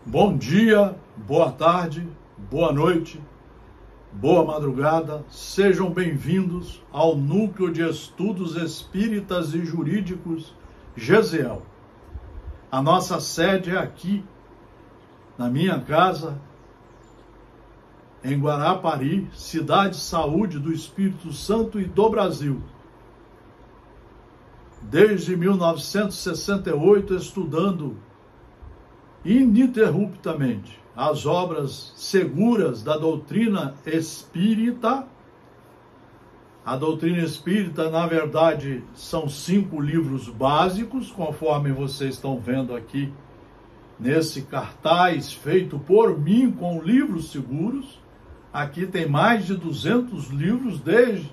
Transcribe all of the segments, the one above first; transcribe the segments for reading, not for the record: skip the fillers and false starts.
Bom dia, boa tarde, boa noite, boa madrugada. Sejam bem-vindos ao Núcleo de Estudos Espíritas e Jurídicos Gesiel. A nossa sede é aqui, na minha casa, em Guarapari, cidade saúde do Espírito Santo e do Brasil. Desde 1968, estudando ininterruptamente as obras seguras da doutrina espírita. A doutrina espírita, na verdade, são 5 livros básicos, conforme vocês estão vendo aqui nesse cartaz feito por mim com livros seguros. Aqui tem mais de 200 livros, desde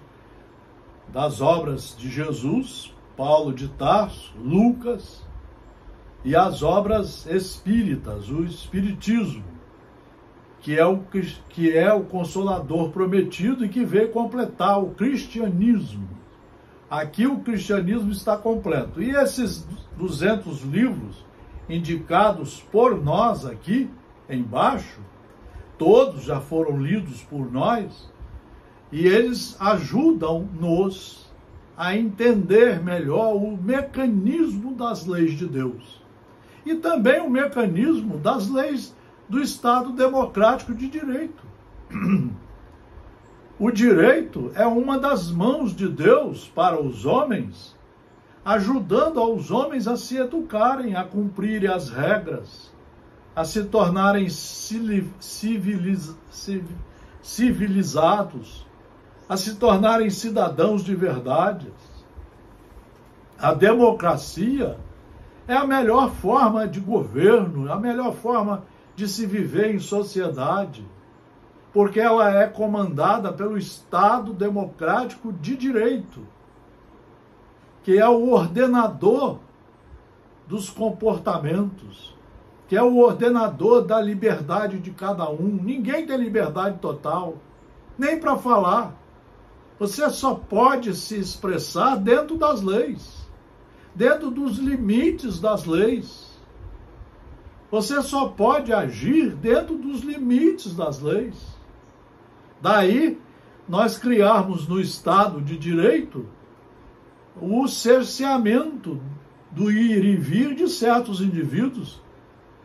das obras de Jesus, Paulo de Tarso, Lucas, e as obras espíritas, o Espiritismo, que é o Consolador prometido e que veio completar o cristianismo. Aqui o cristianismo está completo. E esses 200 livros indicados por nós aqui embaixo, todos já foram lidos por nós, e eles ajudam-nos a entender melhor o mecanismo das leis de Deus. E também o mecanismo das leis do Estado Democrático de Direito. O direito é uma das mãos de Deus para os homens, ajudando aos homens a se educarem, a cumprirem as regras, a se tornarem civilizados, a se tornarem cidadãos de verdade. A democracia é a melhor forma de governo, a melhor forma de se viver em sociedade, porque ela é comandada pelo Estado Democrático de Direito, que é o ordenador dos comportamentos, que é o ordenador da liberdade de cada um. Ninguém tem liberdade total, nem para falar. Você só pode se expressar dentro das leis, dentro dos limites das leis. Você só pode agir dentro dos limites das leis. Daí, nós criarmos no Estado de Direito o cerceamento do ir e vir de certos indivíduos.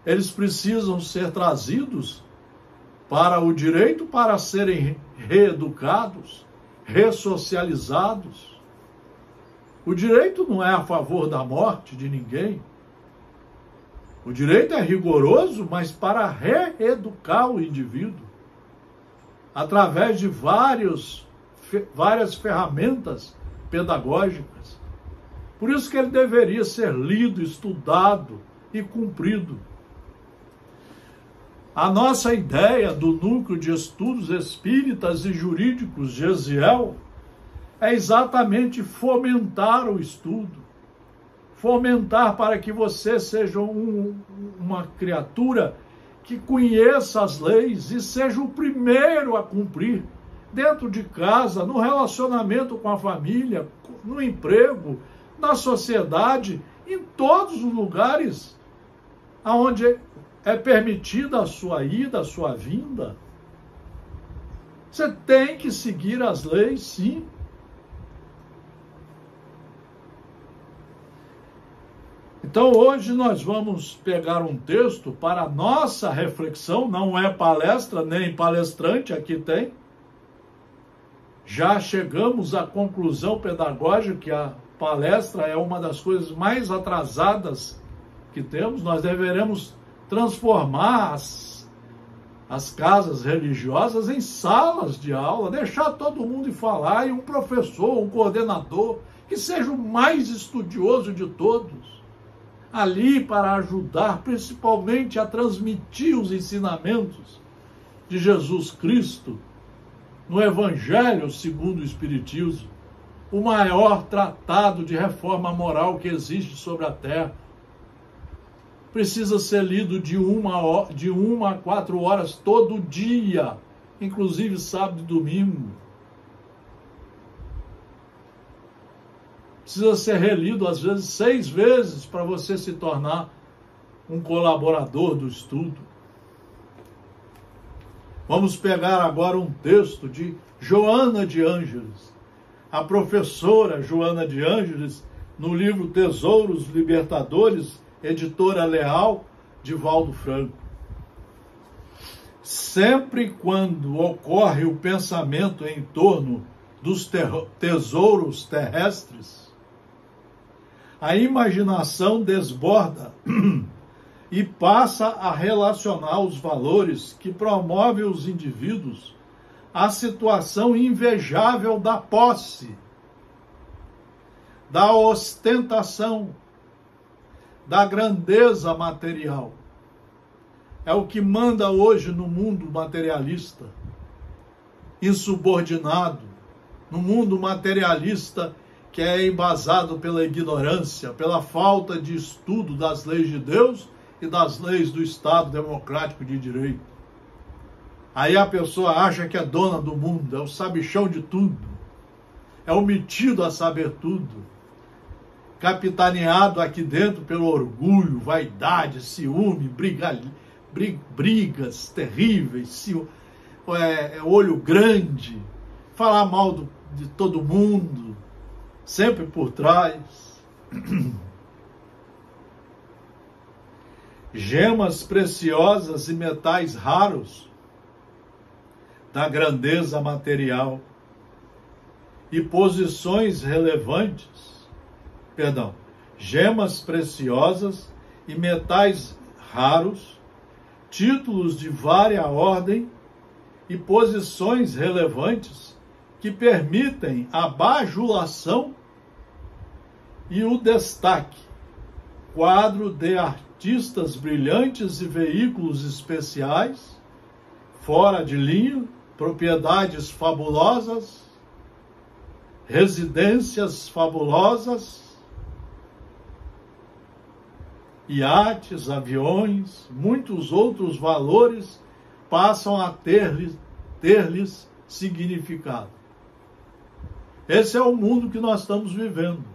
Eles precisam ser trazidos para o direito para serem reeducados, ressocializados. O direito não é a favor da morte de ninguém. O direito é rigoroso, mas para reeducar o indivíduo, através de várias ferramentas pedagógicas. Por isso que ele deveria ser lido, estudado e cumprido. A nossa ideia do Núcleo de Estudos Espíritas e Jurídicos Gesiel é exatamente fomentar o estudo, fomentar para que você seja uma criatura que conheça as leis e seja o primeiro a cumprir, dentro de casa, no relacionamento com a família, no emprego, na sociedade, em todos os lugares onde é permitida a sua ida, a sua vinda. Você tem que seguir as leis, sim. Então, hoje nós vamos pegar um texto para a nossa reflexão, não é palestra, nem palestrante, aqui tem. Já chegamos à conclusão pedagógica que a palestra é uma das coisas mais atrasadas que temos. Nós deveremos transformar as casas religiosas em salas de aula, deixar todo mundo falar, e um professor, um coordenador, que seja o mais estudioso de todos, ali para ajudar principalmente a transmitir os ensinamentos de Jesus Cristo no Evangelho segundo o Espiritismo, o maior tratado de reforma moral que existe sobre a Terra. Precisa ser lido de 1 a 4 horas todo dia, inclusive sábado e domingo. Precisa ser relido, às vezes, 6 vezes para você se tornar um colaborador do estudo. Vamos pegar agora um texto de Joana de Ângeles, a professora Joana de Ângeles, no livro Tesouros Libertadores, editora Leal, de Valdo Franco. Sempre quando ocorre o pensamento em torno dos tesouros terrestres, a imaginação desborda e passa a relacionar os valores que promovem os indivíduos à situação invejável da posse, da ostentação, da grandeza material. É o que manda hoje no mundo materialista, insubordinado, no mundo materialista que é embasado pela ignorância, pela falta de estudo das leis de Deus e das leis do Estado democrático de direito. Aí a pessoa acha que é dona do mundo, é o sabichão de tudo, é o metido a saber tudo, capitaneado aqui dentro pelo orgulho, vaidade, ciúme, brigas terríveis, olho grande, falar mal de todo mundo, sempre por trás. Gemas preciosas e metais raros da grandeza material e posições relevantes, gemas preciosas e metais raros, títulos de vária ordem e posições relevantes que permitem a bajulação e o destaque, quadro de artistas brilhantes e veículos especiais, fora de linha, propriedades fabulosas, residências fabulosas, iates, aviões, muitos outros valores passam a ter-lhes significado. Esse é o mundo que nós estamos vivendo.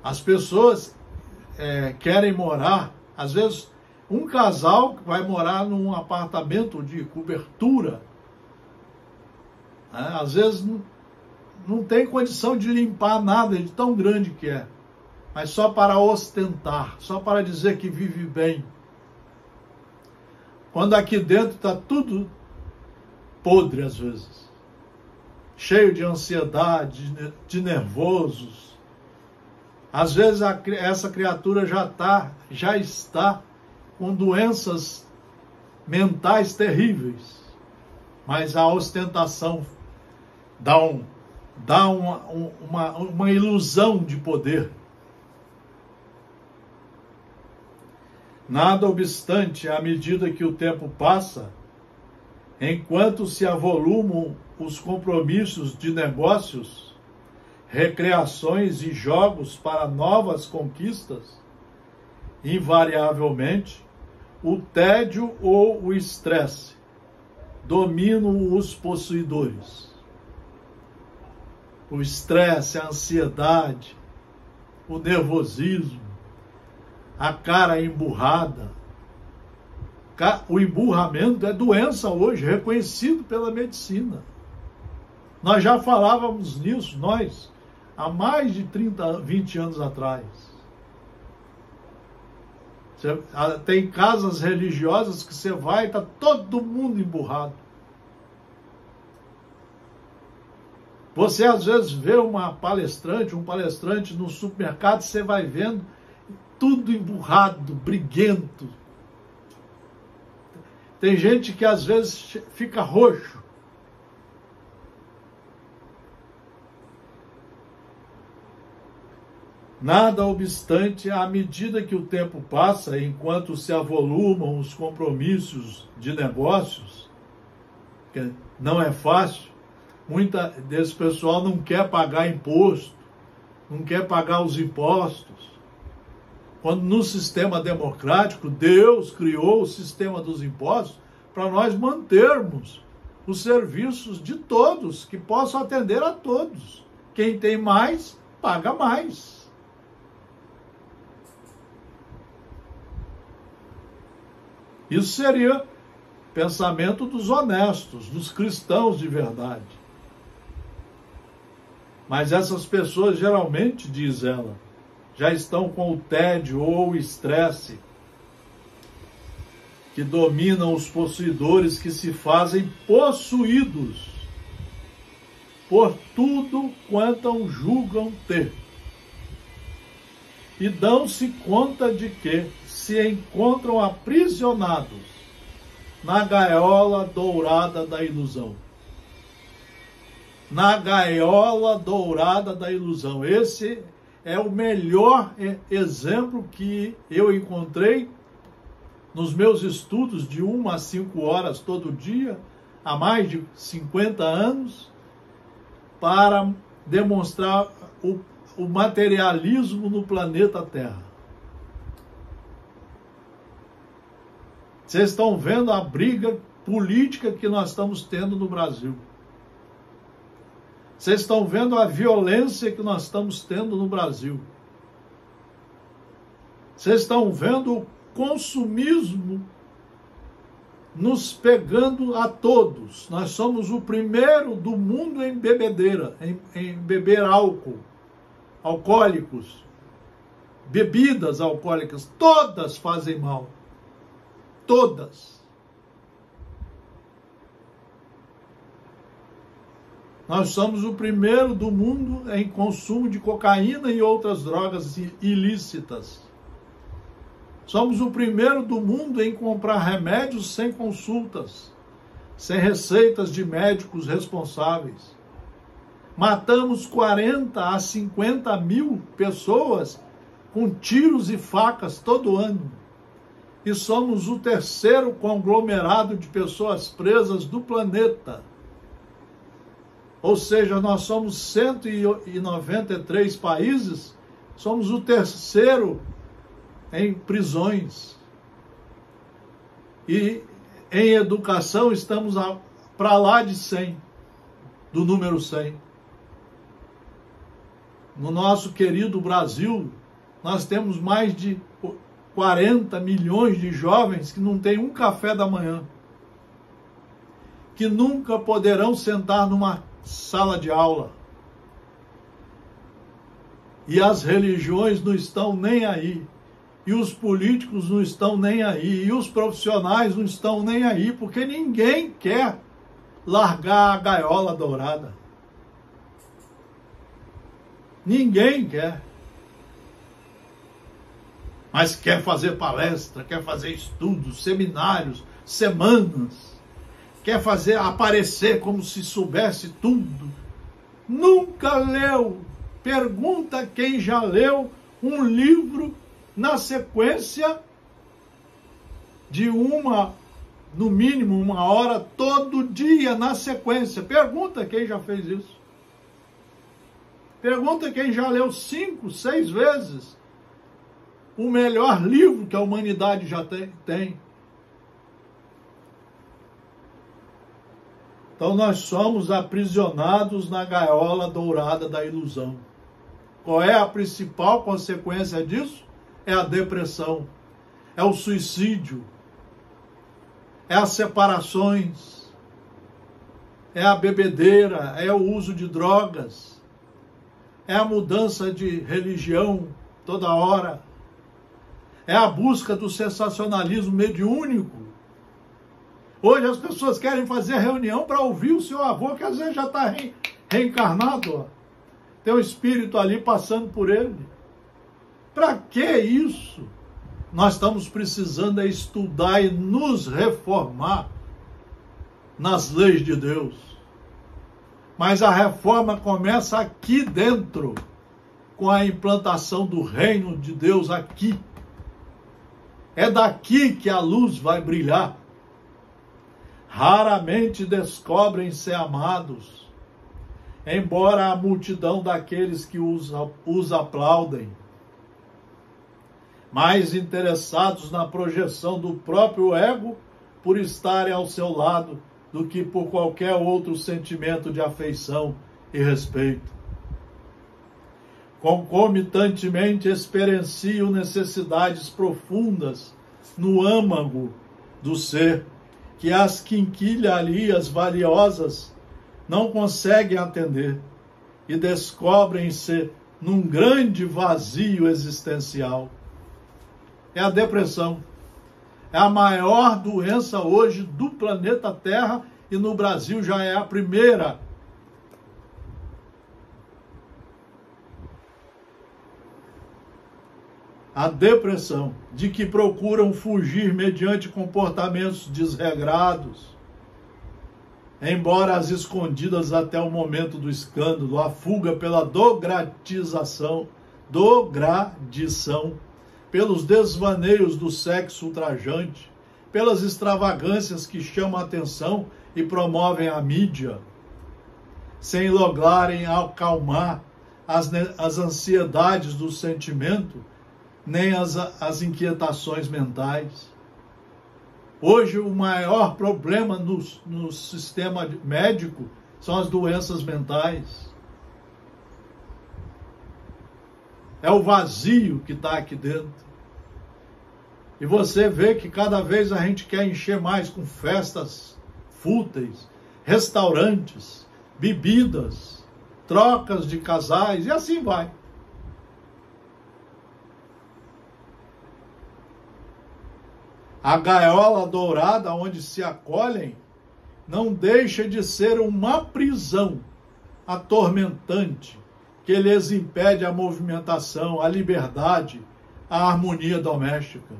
As pessoas querem morar, às vezes um casal vai morar num apartamento de cobertura, às vezes não tem condição de limpar nada de tão grande que é, mas só para ostentar, só para dizer que vive bem. Quando aqui dentro está tudo podre às vezes, cheio de ansiedade, de nervosos. Às vezes essa criatura já está com doenças mentais terríveis, mas a ostentação dá uma ilusão de poder. Nada obstante, à medida que o tempo passa, enquanto se avolumam os compromissos de negócios, recreações e jogos para novas conquistas, invariavelmente, o tédio ou o estresse dominam os possuidores. O estresse, a ansiedade, o nervosismo, a cara emburrada. O emburramento é doença hoje, reconhecido pela medicina. Nós já falávamos nisso, há mais de 20 anos atrás. Tem casas religiosas que você vai e está todo mundo emburrado. Você às vezes vê um palestrante no supermercado, você vai vendo tudo emburrado, briguento. Tem gente que às vezes fica roxo. Nada obstante, à medida que o tempo passa, enquanto se avolumam os compromissos de negócios, que não é fácil, muita desse pessoal não quer pagar imposto, não quer pagar os impostos. Quando no sistema democrático, Deus criou o sistema dos impostos para nós mantermos os serviços de todos, que possam atender a todos. Quem tem mais, paga mais. Isso seria pensamento dos honestos, dos cristãos de verdade. Mas essas pessoas geralmente, diz ela, já estão com o tédio ou o estresse que dominam os possuidores, que se fazem possuídos por tudo quanto julgam ter. E dão-se conta de que se encontram aprisionados na gaiola dourada da ilusão. Na gaiola dourada da ilusão. Esse é o melhor exemplo que eu encontrei nos meus estudos de 1 a 5 horas todo dia, há mais de 50 anos, para demonstrar o materialismo no planeta Terra. Vocês estão vendo a briga política que nós estamos tendo no Brasil. Vocês estão vendo a violência que nós estamos tendo no Brasil. Vocês estão vendo o consumismo nos pegando a todos. Nós somos o primeiro do mundo em bebedeira, em beber álcool, alcoólicos, bebidas alcoólicas. Todas fazem mal. Todas. Nós somos o primeiro do mundo em consumo de cocaína e outras drogas ilícitas. Somos o primeiro do mundo em comprar remédios sem consultas, sem receitas de médicos responsáveis. Matamos 40 a 50 mil pessoas com tiros e facas todo ano. E somos o terceiro conglomerado de pessoas presas do planeta. Ou seja, nós somos 193 países, somos o terceiro em prisões. E em educação estamos para lá de 100, do número 100. No nosso querido Brasil, nós temos mais de 40 milhões de jovens que não têm um café da manhã, que nunca poderão sentar numa sala de aula. E as religiões não estão nem aí. E os políticos não estão nem aí. E os profissionais não estão nem aí. Porque ninguém quer largar a gaiola dourada. Ninguém quer. Mas quer fazer palestra, quer fazer estudos, seminários, semanas. Quer fazer aparecer como se soubesse tudo. Nunca leu. Pergunta quem já leu um livro na sequência de no mínimo 1 hora, todo dia na sequência. Pergunta quem já fez isso. Pergunta quem já leu 5, 6 vezes o melhor livro que a humanidade já tem. Então nós somos aprisionados na gaiola dourada da ilusão. Qual é a principal consequência disso? É a depressão, é o suicídio, é as separações, é a bebedeira, é o uso de drogas, é a mudança de religião toda hora, é a busca do sensacionalismo mediúnico. Hoje as pessoas querem fazer reunião para ouvir o seu avô, que às vezes já está reencarnado. Ó. Tem um espírito ali passando por ele. Para que isso? Nós estamos precisando estudar e nos reformar nas leis de Deus. Mas a reforma começa aqui dentro, com a implantação do reino de Deus aqui. É daqui que a luz vai brilhar. Raramente descobrem ser amados, embora a multidão daqueles que os aplaudem, mais interessados na projeção do próprio ego por estarem ao seu lado do que por qualquer outro sentimento de afeição e respeito. Concomitantemente experienciam necessidades profundas no âmago do ser que as quinquilharias valiosas não conseguem atender e descobrem-se num grande vazio existencial. É a depressão. É a maior doença hoje do planeta Terra e no Brasil já é a primeira. A depressão, de que procuram fugir mediante comportamentos desregrados, embora as escondidas até o momento do escândalo, a fuga pela dogradição, pelos desvaneios do sexo ultrajante, pelas extravagâncias que chamam a atenção e promovem a mídia, sem lograrem acalmar as ansiedades do sentimento, nem as inquietações mentais. Hoje, o maior problema no sistema médico são as doenças mentais. É o vazio que está aqui dentro. E você vê que cada vez a gente quer encher mais com festas fúteis, restaurantes, bebidas, trocas de casais, e assim vai. A gaiola dourada onde se acolhem não deixa de ser uma prisão atormentante que lhes impede a movimentação, a liberdade, a harmonia doméstica.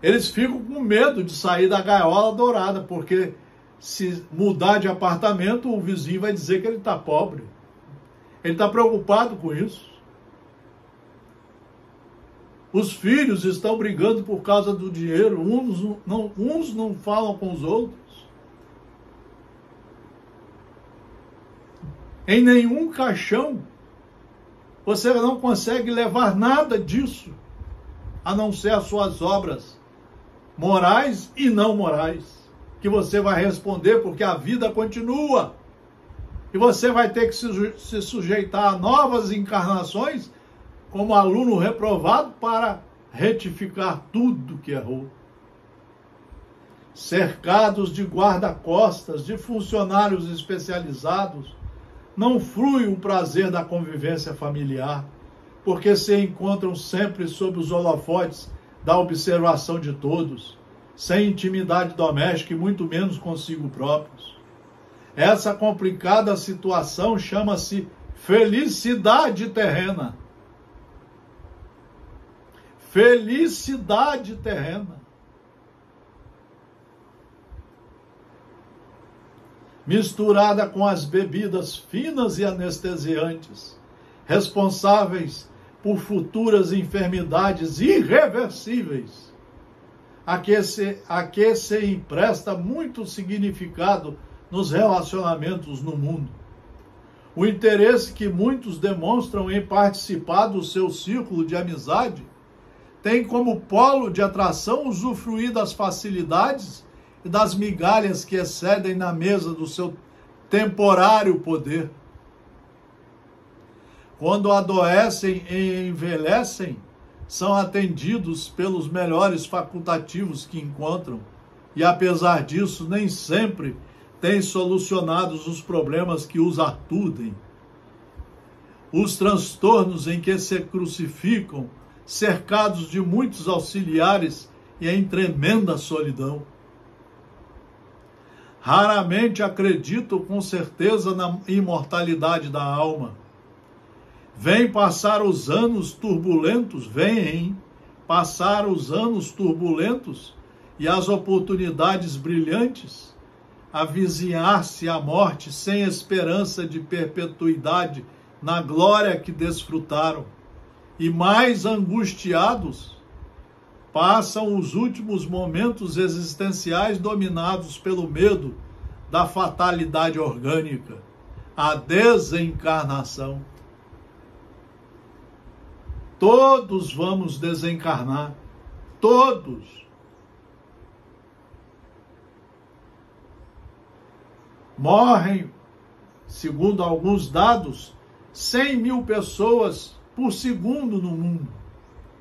Eles ficam com medo de sair da gaiola dourada, porque se mudar de apartamento, o vizinho vai dizer que ele está pobre. Ele está preocupado com isso. Os filhos estão brigando por causa do dinheiro, uns não falam com os outros. Em nenhum caixão você não consegue levar nada disso, a não ser as suas obras morais e não morais, que você vai responder, porque a vida continua. E você vai ter que se sujeitar a novas encarnações como aluno reprovado para retificar tudo que errou. Cercados de guarda-costas, de funcionários especializados, não flui o prazer da convivência familiar, porque se encontram sempre sob os holofotes da observação de todos, sem intimidade doméstica e muito menos consigo próprios. Essa complicada situação chama-se felicidade terrena. Felicidade terrena. Misturada com as bebidas finas e anestesiantes, responsáveis por futuras enfermidades irreversíveis, a que se empresta muito significado nos relacionamentos no mundo. O interesse que muitos demonstram em participar do seu círculo de amizade tem como polo de atração usufruir das facilidades e das migalhas que excedem na mesa do seu temporário poder. Quando adoecem e envelhecem, são atendidos pelos melhores facultativos que encontram e, apesar disso, nem sempre têm solucionados os problemas que os aturdem. Os transtornos em que se crucificam, cercados de muitos auxiliares e em tremenda solidão. Raramente acredito com certeza na imortalidade da alma. Vêm passar os anos turbulentos e as oportunidades brilhantes, avizinhar-se a morte sem esperança de perpetuidade na glória que desfrutaram. E mais angustiados, passam os últimos momentos existenciais dominados pelo medo da fatalidade orgânica, a desencarnação. Todos vamos desencarnar, todos. Morrem, segundo alguns dados, 100 mil pessoas por segundo no mundo.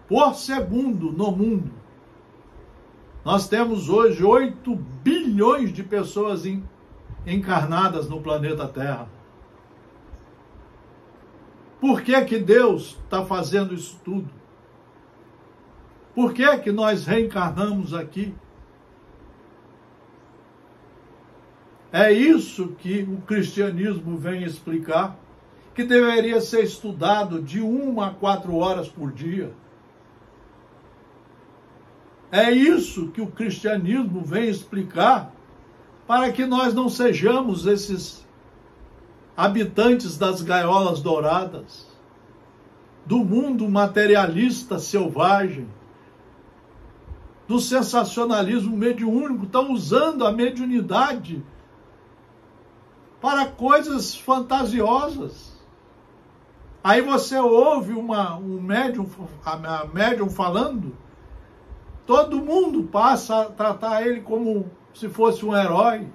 Por segundo no mundo. Nós temos hoje 8 bilhões de pessoas encarnadas no planeta Terra. Por que que Deus está fazendo isso tudo? Por que que nós reencarnamos aqui? É isso que o cristianismo vem explicar, que deveria ser estudado de 1 a 4 horas por dia. É isso que o cristianismo vem explicar, para que nós não sejamos esses habitantes das gaiolas douradas, do mundo materialista selvagem, do sensacionalismo mediúnico. Estão usando a mediunidade para coisas fantasiosas. Aí você ouve a médium falando, todo mundo passa a tratar ele como se fosse um herói.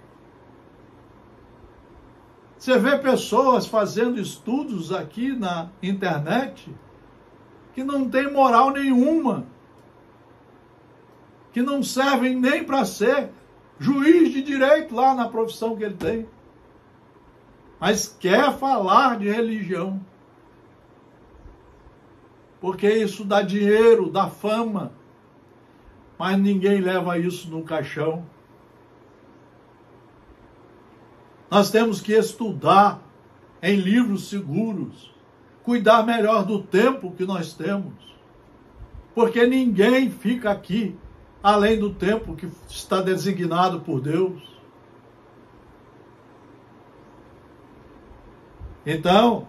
Você vê pessoas fazendo estudos aqui na internet que não tem moral nenhuma, que não servem nem para ser juiz de direito lá na profissão que ele tem, mas quer falar de religião, porque isso dá dinheiro, dá fama, mas ninguém leva isso no caixão. Nós temos que estudar em livros seguros, cuidar melhor do tempo que nós temos, porque ninguém fica aqui além do tempo que está designado por Deus. Então,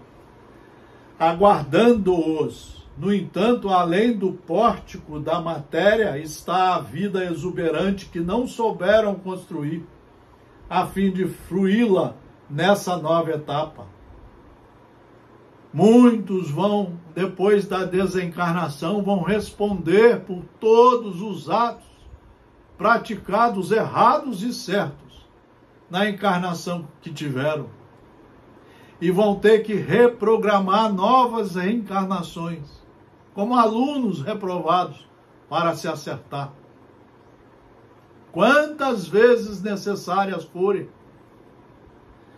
aguardando-os, no entanto, além do pórtico da matéria, está a vida exuberante que não souberam construir, a fim de fruí-la nessa nova etapa. Muitos vão, depois da desencarnação, vão responder por todos os atos praticados errados e certos na encarnação que tiveram. E vão ter que reprogramar novas reencarnações, como alunos reprovados, para se acertar. Quantas vezes necessárias forem.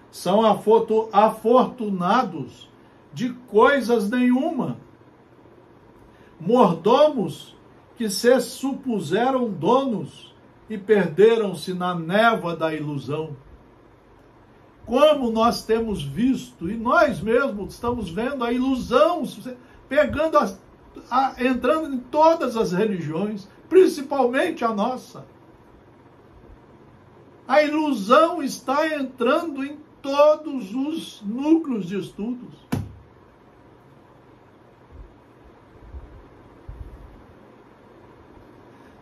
São afortunados de coisas nenhuma, mordomos que se supuseram donos e perderam-se na névoa da ilusão. Como nós temos visto, e nós mesmos estamos vendo a ilusão pegando, entrando em todas as religiões, principalmente a nossa. A ilusão está entrando em todos os núcleos de estudos.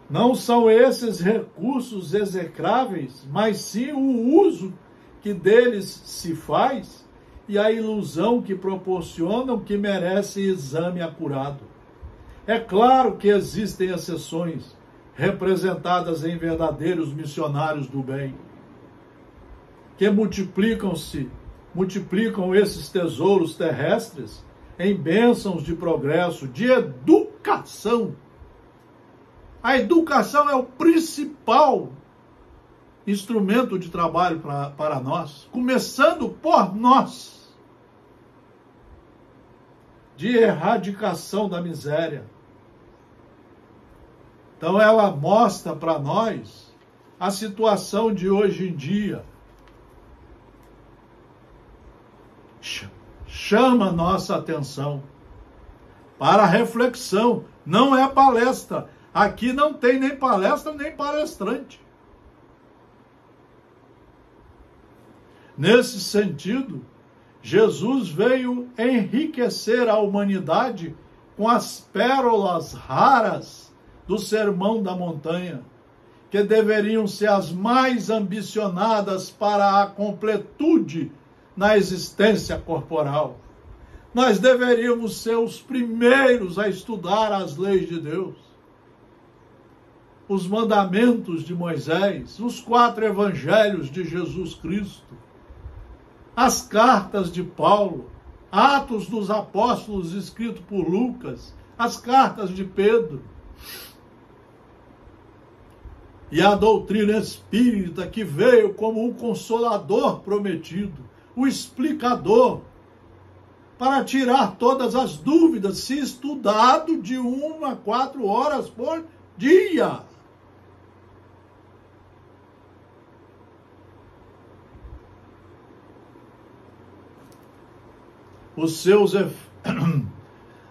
Não são esses recursos execráveis, mas sim o uso que deles se faz e a ilusão que proporcionam que merece exame acurado. É claro que existem exceções, representadas em verdadeiros missionários do bem, que multiplicam esses tesouros terrestres em bênçãos de progresso, de educação. A educação é o principal instrumento de trabalho para nós, começando por nós, de erradicação da miséria. Então ela mostra para nós a situação de hoje em dia. Chama a nossa atenção para a reflexão. Não é palestra. Aqui não tem nem palestra, nem palestrante. Nesse sentido, Jesus veio enriquecer a humanidade com as pérolas raras do Sermão da Montanha, que deveriam ser as mais ambicionadas para a completude na existência corporal. Nós deveríamos ser os primeiros a estudar as leis de Deus, os mandamentos de Moisés, os 4 evangelhos de Jesus Cristo, as cartas de Paulo, Atos dos Apóstolos escrito por Lucas, as cartas de Pedro. E a doutrina espírita, que veio como o consolador prometido, o explicador, para tirar todas as dúvidas, se estudado de 1 a 4 horas por dia.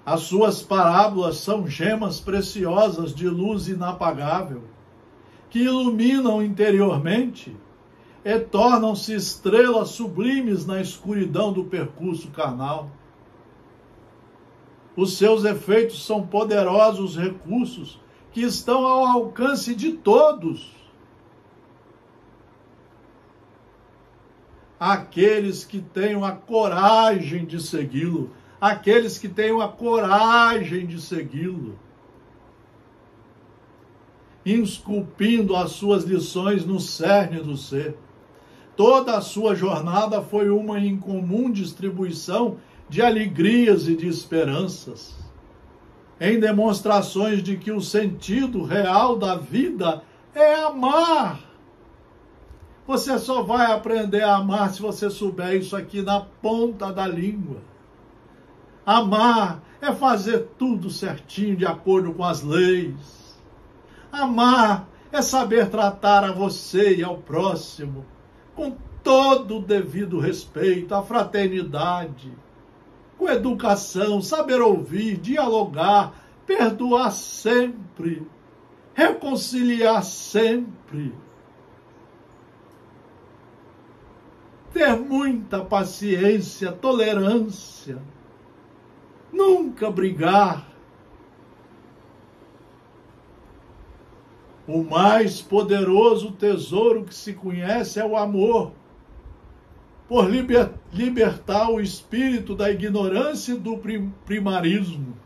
As suas parábolas são gemas preciosas de luz inapagável, que iluminam interiormente e tornam-se estrelas sublimes na escuridão do percurso carnal. Os seus efeitos são poderosos recursos que estão ao alcance de todos. Aqueles que tenham a coragem de segui-lo, aqueles que tenham a coragem de segui-lo, esculpindo as suas lições no cerne do ser. Toda a sua jornada foi uma incomum distribuição de alegrias e de esperanças, em demonstrações de que o sentido real da vida é amar. Você só vai aprender a amar se você souber isso aqui na ponta da língua. Amar é fazer tudo certinho, de acordo com as leis. Amar é saber tratar a você e ao próximo com todo o devido respeito, a fraternidade, com educação, saber ouvir, dialogar, perdoar sempre, reconciliar sempre, ter muita paciência, tolerância, nunca brigar. O mais poderoso tesouro que se conhece é o amor, por libertar o espírito da ignorância e do primarismo,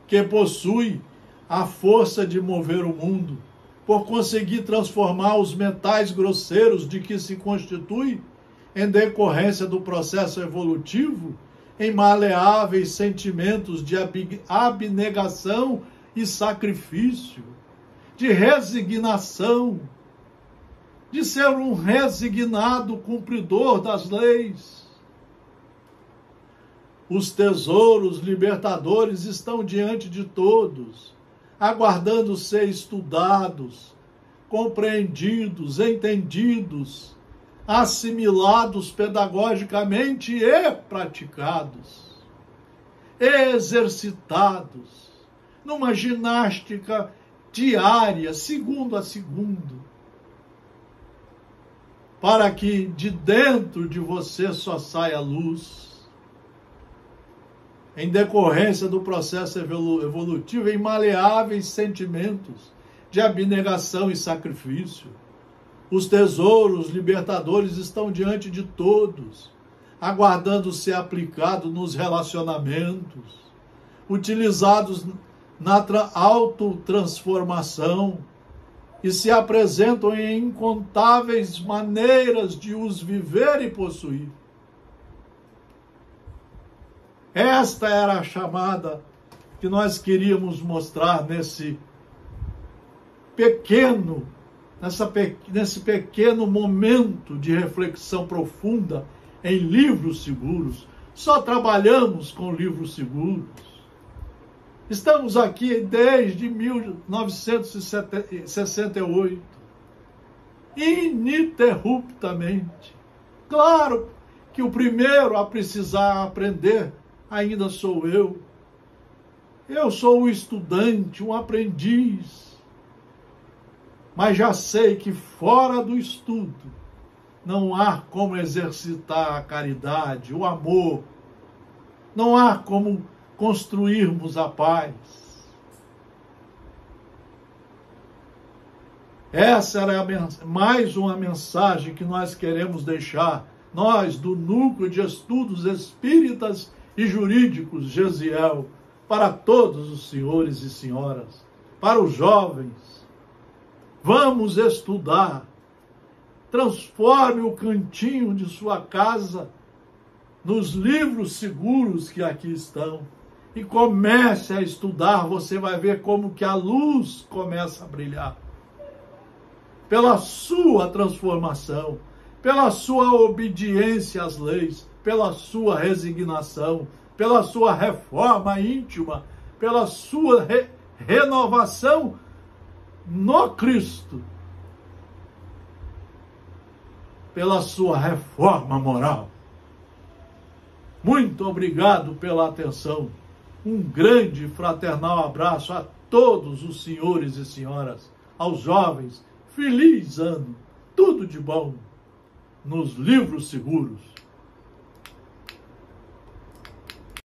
que possui a força de mover o mundo, por conseguir transformar os metais grosseiros de que se constitui, em decorrência do processo evolutivo, em maleáveis sentimentos de abnegação e sacrifício, de resignação, de ser um resignado cumpridor das leis. Os tesouros libertadores estão diante de todos, aguardando ser estudados, compreendidos, entendidos, assimilados pedagogicamente e praticados, exercitados, numa ginástica diária, segundo a segundo, para que de dentro de você só saia luz, em decorrência do processo evolutivo, em maleáveis sentimentos de abnegação e sacrifício. Os tesouros libertadores estão diante de todos, aguardando ser aplicados nos relacionamentos, utilizados na autotransformação, e se apresentam em incontáveis maneiras de os viver e possuir. Esta era a chamada que nós queríamos mostrar nesse pequeno momento de reflexão profunda em livros seguros. Só trabalhamos com livros seguros. Estamos aqui desde 1968, ininterruptamente. Claro que o primeiro a precisar aprender ainda sou eu. Eu sou um estudante, um aprendiz. Mas já sei que fora do estudo não há como exercitar a caridade, o amor. Não há como construirmos a paz. Essa era mais uma mensagem que nós queremos deixar, nós do Núcleo de Estudos Espíritas e Jurídicos Gesiel, para todos os senhores e senhoras, para os jovens. Vamos estudar. Transforme o cantinho de sua casa nos livros seguros que aqui estão. e comece a estudar, você vai ver como que a luz começa a brilhar. Pela sua transformação, pela sua obediência às leis, pela sua resignação, pela sua reforma íntima, pela sua renovação no Cristo, pela sua reforma moral. Muito obrigado pela atenção. Um grande e fraternal abraço a todos os senhores e senhoras, aos jovens. Feliz ano, tudo de bom nos livros seguros.